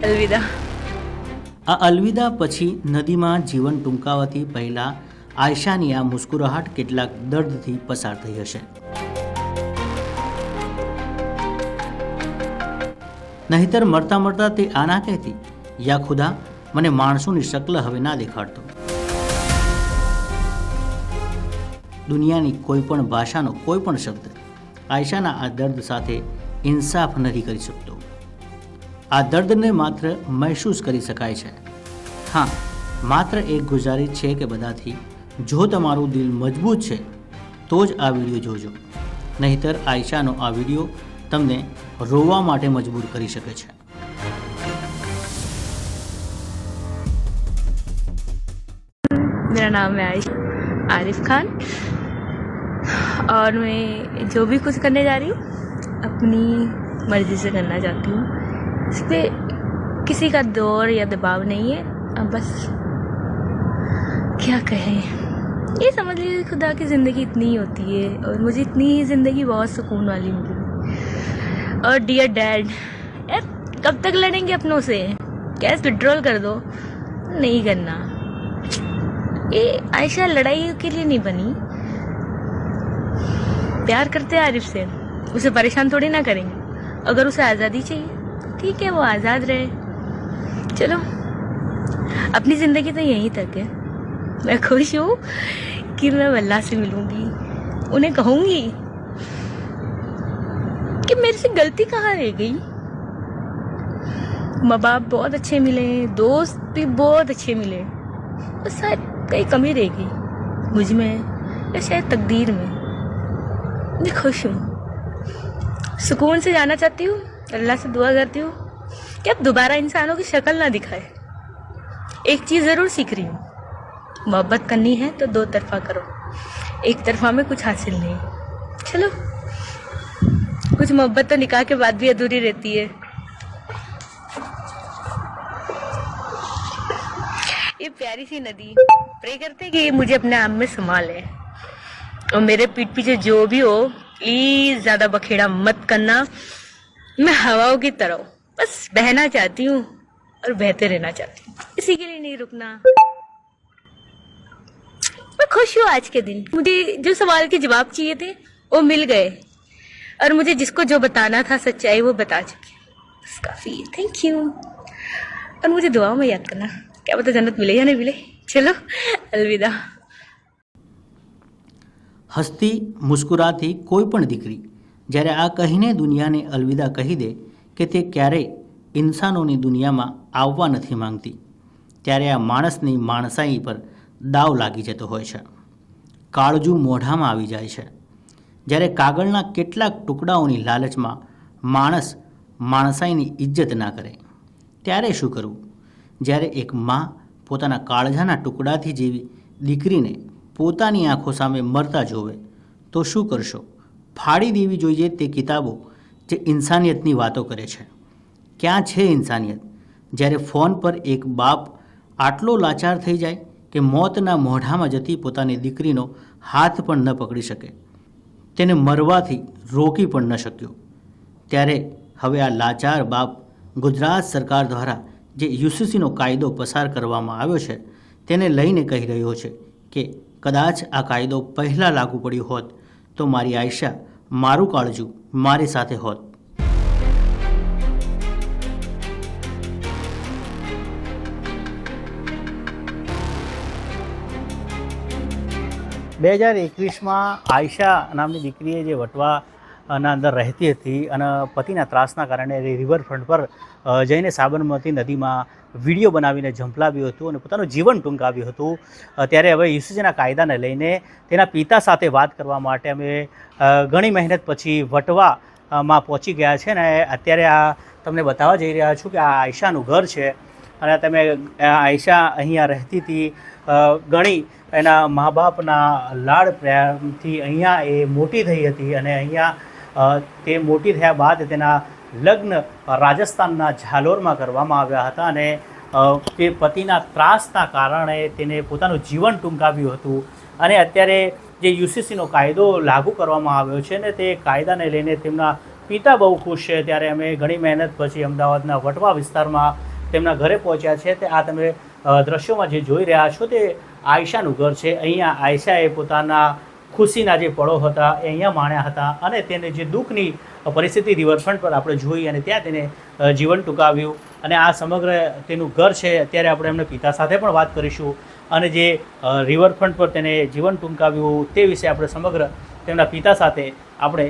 अलविदा। આ અલવિદા પછી નદીમાં જીવન ટૂંકાવતી પહેલાં આયશાની આ મુસ્કુરાહટ કેટલાક દર્દથી પસાર થઈ હશે. નહીતર મરતા મરતા તે આ ના કહેતી, યા ખુદા, મને માણસોની શક્લ હવે ના દેખાડતો. દુનિયાની કોઈ પણ ભાષાનો કોઈ પણ શબ્દ આયશાના આ દર્દ સાથે ઇન્સાફ નથી કરી શકતો. આ દર્દને માત્ર મહેસૂસ કરી શકાય છે. હા, માત્ર એક ગુજારિશ છે કે બધાથી, જો તમારું દિલ મજબૂત છે તો જ આ વિડીયો જોજો, નહીતર આયશાનો આ વિડીયો તમને રોવા માટે મજબૂર કરી શકે છે. मेरा नाम है आरिफ खान और मैं जो भी कुछ करने जा रही हूँ अपनी मर्जी से करना चाहती हूँ. इस पर किसी का दौर या दबाव नहीं है. अब बस क्या कहें, ये समझ लीजिए खुदा की ज़िंदगी इतनी ही होती है और मुझे इतनी ही ज़िंदगी बहुत सुकून वाली मिली. और डियर डैड, यार कब तक लड़ेंगे अपनों से? गैस विड्रॉल कर दो. नहीं करना. ये आयशा लड़ाई के लिए नहीं बनी. प्यार करते हैं आरिफ से, उसे परेशान थोड़ी ना करेंगे. अगर उसे आज़ादी चाहिए ठीक है, वो आज़ाद रहे. चलो, अपनी ज़िंदगी तो यहीं तक है. मैं खुश हूँ कि मैं अल्लाह से मिलूँगी, उन्हें कहूँगी कि मेरे से गलती कहाँ रह गई. माँ बाप बहुत अच्छे मिले, दोस्त भी बहुत अच्छे मिले, बस शायद कहीं कमी रह गई मुझ में या शायद तकदीर में. मैं खुश हूँ, सुकून से जाना चाहती हूँ. अल्लाह से दुआ करती हूँ कि अब दोबारा इंसानों की शक्ल ना दिखाए. एक चीज़ ज़रूर सीख रही हूँ, मोहब्बत करनी है तो दो तरफा करो, एक तरफा में कुछ हासिल नहीं. चलो, कुछ मोहब्बत तो निकाह के बाद भी अधूरी रहती है. ये प्यारी सी नदी, प्रे करते कि ये मुझे अपने आप में संभाले और मेरे पीठ पीछे जो भी हो प्लीज ज़्यादा बखेड़ा मत करना. मैं हवाओं की तरह हूँ, बस बहना चाहती हूँ और बहते रहना चाहती हूँ, इसी के लिए नहीं रुकना. मैं खुश हूँ आज के दिन. मुझे जो सवाल के जवाब चाहिए थे वो मिल गए और मुझे जिसको जो बताना था सच्चाई वो बता चुकी. बस काफ़ी है. Thank you. और मुझे दुआओं में याद करना, क्या पता जन्नत मिले या नहीं मिले. चलो, अलविदा. હસતી મુસ્કુરાતી કોઈ પણ દીકરી જ્યારે આ કહીને દુનિયાને અલવિદા કહી દે કે તે ક્યારેય ઇન્સાનોની દુનિયામાં આવવા નથી માંગતી, ત્યારે આ માણસની માણસાઈ પર દાવ લાગી જતો હોય છે. કાળજું મોઢામાં આવી જાય છે. જ્યારે કાગળના કેટલાક ટુકડાઓની લાલચમાં માણસ માણસાઈની ઇજ્જત ના કરે, ત્યારે શું કરવું? જ્યારે એક મા પોતાના કાળજાના ટુકડાથી જેવી દીકરીને પોતાની આંખો સામે મરતા જોવે તો શું કરશો? ફાડી દેવી જોઈએ તે કિતાબો જે ઇન્સાનિયતની વાતો કરે છે. ક્યાં છે ઇન્સાનિયત જ્યારે ફોન પર એક બાપ આટલો લાચાર થઈ જાય કે મોતના મોઢામાં જતી પોતાની દીકરીનો હાથ પણ ન પકડી શકે, તેને મરવાથી રોકી પણ ન શક્યો. ત્યારે હવે આ લાચાર બાપ ગુજરાત સરકાર દ્વારા જે યુસીસીનો કાયદો પસાર કરવામાં આવ્યો છે તેને લઈને કહી રહ્યો છે કે કદાચ આ કાયદો પહેલાં લાગુ પડ્યો હોત તો મારી આયશા, મારું કાળજું મારી સાથે હોત. 2021માં આયશા નામની દીકરીએ જે વટવાના અંદર રહેતી હતી અને પતિના ત્રાસના કારણે રિવરફ્રન્ટ પર જઈને સાબરમતી નદીમાં વિડીયો બનાવીને ઝંપલાવ્યું હતું અને પોતાનું જીવન ટૂંકાવ્યું હતું. ત્યારે હવે યુસીસીના કાયદાને લઈને તેના પિતા સાથે વાત કરવા માટે અમે ઘણી મહેનત પછી વટવામાં પહોંચી ગયા છે અને અત્યારે આ તમને બતાવવા જઈ રહ્યા છું કે આ આયશાનું ઘર છે અને તમે આયશા અહીંયા રહેતી હતી. ઘણી એના મા બાપના લાડ પ્રેમથી અહીંયા એ મોટી થઈ હતી અને અહીંયા તે મોટી થયા બાદ તેના લગ્ન રાજસ્થાનના ઝાલોરમાં કરવામાં આવ્યા હતા અને તે પતિના ત્રાસના કારણે તેને પોતાનું જીવન ટૂંકાવ્યું હતું. અને અત્યારે જે યુસીસીનો કાયદો લાગુ કરવામાં આવ્યો છે ને તે કાયદાને લઈને તેમના પિતા બહુ ખુશ છે. ત્યારે અમે ઘણી મહેનત પછી અમદાવાદના વટવા વિસ્તારમાં તેમના ઘરે પહોંચ્યા છે. તે આ તમે દ્રશ્યોમાં જે જોઈ રહ્યા છો તે આયશાનું ઘર છે. અહીંયા આયશાએ પોતાના ખુશીના જે પળો હતા એ અહીંયા માણ્યા હતા અને તેને જે દુઃખની પરિસ્થિતિ રિવરફ્રન્ટ પર આપણે જોઈ અને ત્યાં તેને જીવન ટૂંકાવ્યું. અને આ સમગ્ર તેનું ઘર છે. અત્યારે આપણે એમના પિતા સાથે પણ વાત કરીશું અને જે રિવરફ્રન્ટ પર તેને જીવન ટૂંકાવ્યું તે વિશે આપણે સમગ્ર તેમના પિતા સાથે આપણે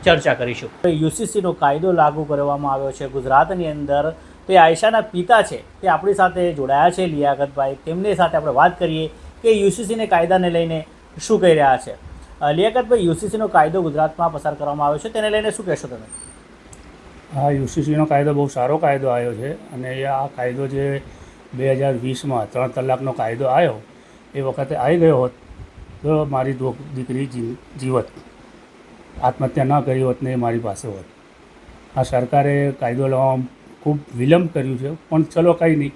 ચર્ચા કરીશું. યુસીસીનો કાયદો લાગુ કરવામાં આવ્યો છે ગુજરાતની અંદર. તે આયશાના પિતા છે તે આપણી સાથે જોડાયા છે લિયાકતભાઈ. તેમની સાથે આપણે વાત કરીએ કે યુસીસીને કાયદાને લઈને શું કહી રહ્યા છે. લિયાકતભાઈ, યુસીસીનો કાયદો ગુજરાતમાં પસાર કરવામાં આવ્યો છે, તેને લઈને શું કહેશો તમે? હા, યુસીસીનો કાયદો બહુ સારો કાયદો આવ્યો છે અને આ કાયદો જે 2020માં 3 તલાકનો કાયદો આવ્યો એ વખતે આવી ગયો હોત તો મારી દીકરી જીવત, આત્મહત્યા ન કરી હોત ને એ મારી પાસે હોત. આ સરકારે કાયદો લાવવામાં ખૂબ વિલંબ કર્યું છે, પણ ચલો કંઈ નહીં,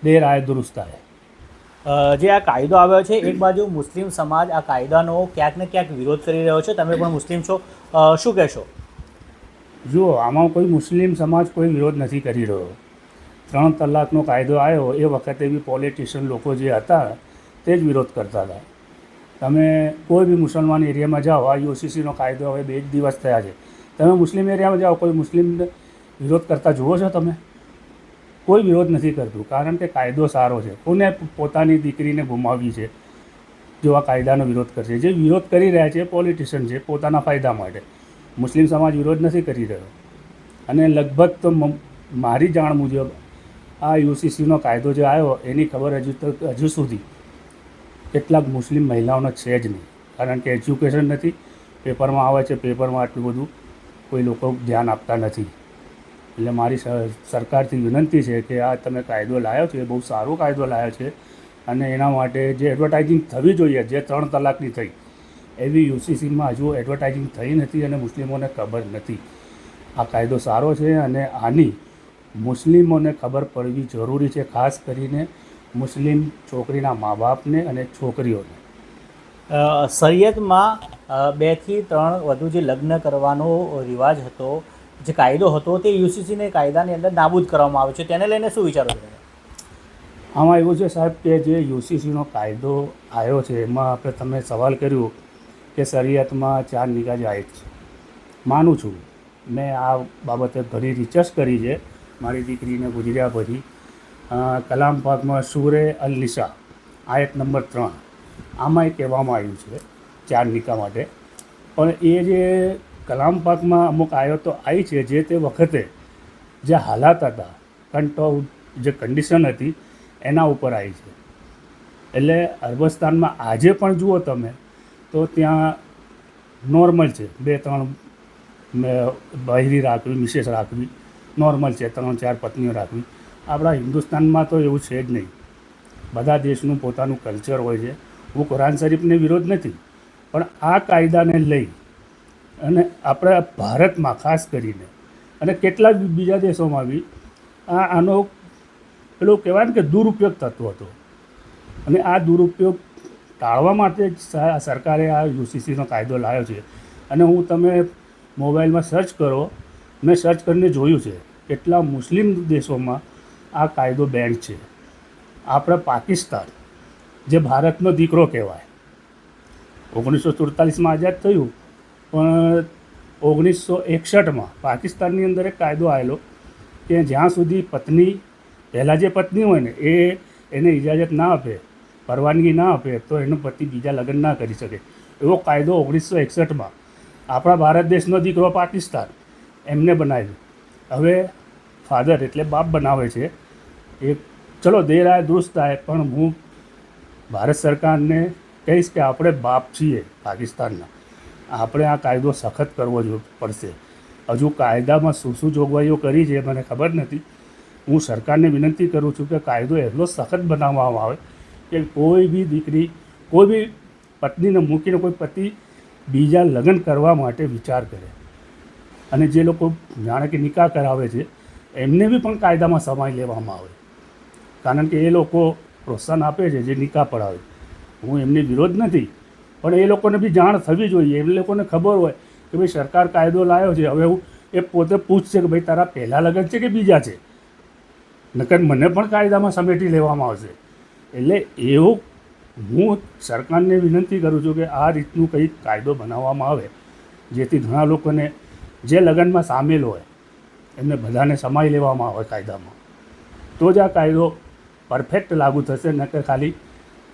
દેર આય દુરુસ્ત આય. જે આ કાયદો આવ્યો છે, એક બાજુ મુસ્લિમ સમાજ આ કાયદાનો ક્યાંક ને ક્યાંક વિરોધ કરી રહ્યો છે. તમે પણ મુસ્લિમ છો, શું કહેશો? જુઓ, આમાં કોઈ મુસ્લિમ સમાજ કોઈ વિરોધ નથી કરી રહ્યો. 3 તલાકનો કાયદો આવ્યો એ વખતે બી પોલિટિશિયન લોકો જે હતા તે જ વિરોધ કરતા હતા. તમે કોઈ બી મુસલમાન એરિયામાં જાઓ, આ યુસીસીનો કાયદો હવે 2 દિવસ થયા છે, તમે મુસ્લિમ એરિયામાં જાઓ, કોઈ મુસ્લિમ વિરોધ કરતા જુઓ છો તમે? કોઈ વિરોધ નથી કરતું, કારણ કે કાયદો સારો છે. કોને પોતાની દીકરીને ગુમાવવી છે જો આ કાયદાનો વિરોધ કરશે? જે વિરોધ કરી રહ્યા છે પોલિટિશિયન છે પોતાના ફાયદા માટે. મુસ્લિમ સમાજ વિરોધ નથી કરી રહ્યો. અને લગભગ તો મારી જાણ મુજબ આ યુસીસીનો કાયદો જે આવ્યો એની ખબર હજુ સુધી કેટલાક મુસ્લિમ મહિલાઓને છે જ નહીં, કારણ કે એજ્યુકેશન નથી. પેપરમાં આવે છે, પેપરમાં આટલું બધું કોઈ લોકો ધ્યાન આપતા નથી. એટલે મારી સરકારથી વિનંતી છે કે આ તમે કાયદો લાવ્યો છે એ બહુ સારો કાયદો લાવ્યો છે અને એના માટે જે એડવર્ટાઇઝિંગ થવી જોઈએ, જે 3 તલાકની થઈ એવી યુસીસીમાં હજુ એડવર્ટાઇઝિંગ થઈ નથી અને મુસ્લિમોને ખબર નથી. આ કાયદો સારો છે અને આની મુસ્લિમોને ખબર પડવી જરૂરી છે, ખાસ કરીને મુસ્લિમ છોકરીના મા બાપને અને છોકરીઓને. શરિયતમાં 2 થી 3 વધુ જે લગ્ન કરવાનો રિવાજ હતો, જે કાયદો હતો, તે યુસીસીને કાયદાની અંદર નાબૂદ કરવામાં આવ્યો છે. તેને લઈને શું વિચારો છો? આમાં એવું છે સાહેબ કે જે યુસીસીનો કાયદો આવ્યો છે એમાં આપણે તમે સવાલ કર્યું કે શરિયતમાં 4 નિકાહ જાયઝ છે. માનું છું, મેં આ બાબતે ઘણી રિસર્ચ કરી છે, મારી દીકરીને ગુજર્યા પછી. કલામ પાકમાં સૂરે અલ નિસા આયત નંબર 3 આમાં એ કહેવામાં આવ્યું છે 4 નિકાહ માટે. પણ એ જે કલામ પાકમાં અમુક આયતો આવી છે જે તે વખતે જે હાલાત હતા, જે કન્ડિશન હતી એના ઉપર આવી છે. એટલે અરબસ્તાનમાં આજે પણ જુઓ તમે તો ત્યાં નોર્મલ છે 2-3 બહેરી રાખવી, મિસેસ રાખવી નોર્મલ છે, 3-4 પત્નીઓ રાખવી. આપણા હિન્દુસ્તાનમાં તો એવું છે જ નહીં. બધા દેશનું પોતાનું કલ્ચર હોય છે. હું કુરાન શરીફને વિરોધ નથી, પણ આ કાયદાને લઈ અને આપણા ભારતમાં ખાસ કરીને અને કેટલાક બીજા દેશોમાં બી આનો પેલું કહેવાય ને કે દુરુપયોગ થતો હતો. અને આ દુરુપયોગ ટાળવા માટે જ સરકારે આ યુસીસીનો કાયદો લાવ્યો છે. અને તમે મોબાઈલમાં સર્ચ કરો, મેં સર્ચ કરીને જોયું છે કેટલા મુસ્લિમ દેશોમાં આ કાયદો બેન છે. આપણે પાકિસ્તાન જે ભારતનો દીકરો કહેવાય, 1947માં આઝાદ થયું, પણ 1961માં પાકિસ્તાનની અંદર એક કાયદો આવેલો કે જ્યાં સુધી પત્ની, પહેલાં જે પત્ની હોય ને એને ઇજાજત ના આપે, પરવાનગી ના આપે તો એનો પતિ બીજા લગ્ન ના કરી શકે. એવો કાયદો 1961માં આપણા ભારત દેશનો દીકરો પાકિસ્તાન એમને બનાવ્યો. હવે ફાધર એટલે બાપ બનાવે છે. એ ચલો દેર આય દુરુસ્ત આય, પણ હું ભારત સરકારને કહીશ કે આપણે બાપ છીએ પાકિસ્તાનના, આપણે આ કાયદો સખત કરવો પડશે. હજુ કાયદામાં શું શું જોગવાઈઓ કરી છે મને ખબર નથી. હું સરકારને વિનંતી કરું છું કે કાયદો એટલો સખત બનાવવામાં આવે કે કોઈ બી દીકરી, કોઈ બી પત્નીને મૂકીને કોઈ પતિ બીજા લગ્ન કરવા માટે વિચાર કરે. અને જે લોકો જાણે કે નિકાહ કરાવે છે એમને બી પણ કાયદામાં સમાવી લેવામાં આવે, કારણ કે એ લોકો પ્રોત્સાહન આપે છે જે નિકાહ પડાવે. હું એમની વિરોધ નથી, પણ એ લોકોને બી જાણ થવી જોઈએ. એ લોકોને ખબર હોય કે ભાઈ સરકાર કાયદો લાવ્યો છે, હવે એ પોતે પૂછશે કે ભાઈ તારા પહેલાં લગ્ન છે કે બીજા છે. નકર મને પણ કાયદામાં સમેટી લેવામાં આવશે. એટલે એવું હું સરકારને વિનંતી કરું છું કે આ રીતનું કંઈક કાયદો બનાવવામાં આવે જેથી ઘણા લોકોને જે લગ્નમાં સામેલ હોય એમને બધાને સમાવી લેવામાં આવે કાયદામાં, તો જ આ કાયદો પરફેક્ટ લાગુ થશે, નકર ખાલી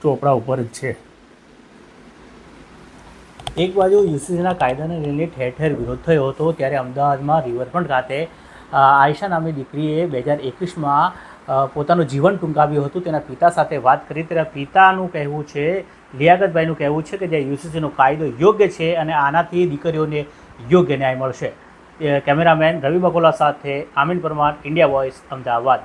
ચોપડા ઉપર જ છે. એક બાજુ યુસીસીના કાયદાને લઈને ઠેર ઠેર વિરોધ થયો હતો, ત્યારે અમદાવાદમાં રિવરફ્રન્ટ ખાતે આયશા નામની દીકરીએ 2021માં પોતાનું જીવન ટૂંકાવ્યું હતું. તેના પિતા સાથે વાત કરી, તેના પિતાનું કહેવું છે, લિયાકતભાઈનું કહેવું છે કે જે યુસીસીનો કાયદો યોગ્ય છે અને આનાથી દીકરીઓને યોગ્ય ન્યાય મળશે. કેમેરામેન રવિ બકોલા સાથે આમીન પરમાર, ઇન્ડિયા વોઇસ, અમદાવાદ.